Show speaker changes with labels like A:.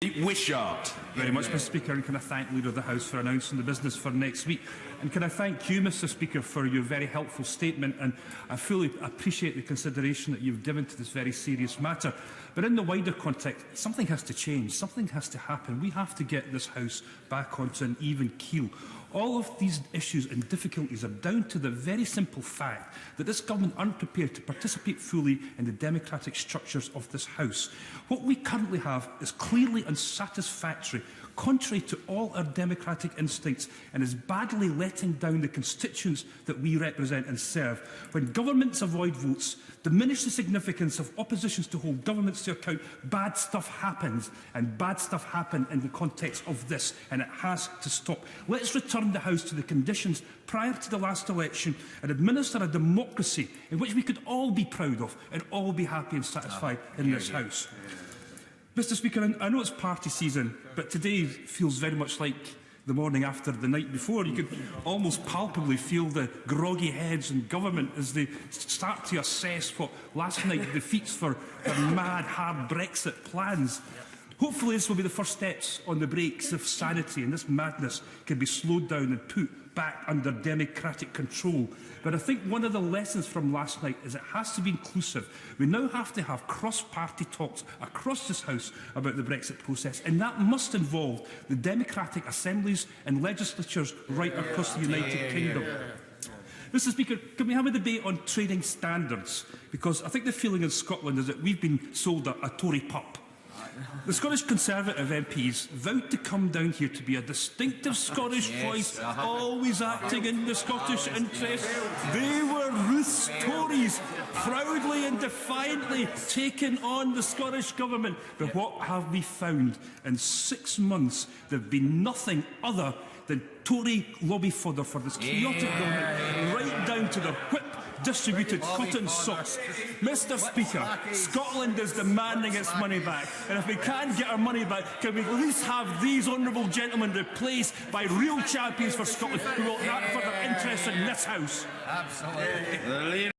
A: Wishart.
B: Very much, Mr Speaker, and can I thank the Leader of the House for announcing the business for next week. And can I thank you, Mr Speaker, for your very helpful statement, and I fully appreciate the consideration that you've given to this very serious matter. But in the wider context, something has to change, something has to happen. We have to get this House back onto an even keel. All of these issues and difficulties are down to the very simple fact that this government aren't prepared to participate fully in the democratic structures of this House. What we currently have is clearly unsatisfactory, contrary to all our democratic instincts, and is badly letting down the constituents that we represent and serve. When governments avoid votes, diminish the significance of oppositions to hold governments to account, bad stuff happens, and bad stuff happened in the context of this, and it has to stop. Let's return the House to the conditions prior to the last election and administer a democracy in which we could all be proud of and all be happy and satisfied in this House. Mr Speaker, I know it's party season, but today feels very much like the morning after the night before. You could almost palpably feel the groggy heads in government as they start to assess what last night defeats for their mad, hard Brexit plans. Hopefully this will be the first steps on the brakes of sanity, and this madness can be slowed down and put back under democratic control. But I think one of the lessons from last night is it has to be inclusive. We now have to have cross-party talks across this House about the Brexit process, and that must involve the democratic assemblies and legislatures right across the United Kingdom. Mr Speaker, can we have a debate on trading standards? Because I think the feeling in Scotland is that we've been sold a Tory pup. The Scottish Conservative MPs vowed to come down here to be a distinctive Scottish voice, always acting in the Scottish interest. They were Ruth's Tories, proudly and defiantly taking on the Scottish Government. But what have we found? In 6 months, there have been nothing other than Tory lobby fodder for this chaotic government, right down to the whip distributed cotton socks. Mr Speaker, Scotland is demanding its money back, and if we can't get our money back, can we at least have these honourable gentlemen replaced by real champions for Scotland who will act for their interests in this House?
A: Absolutely.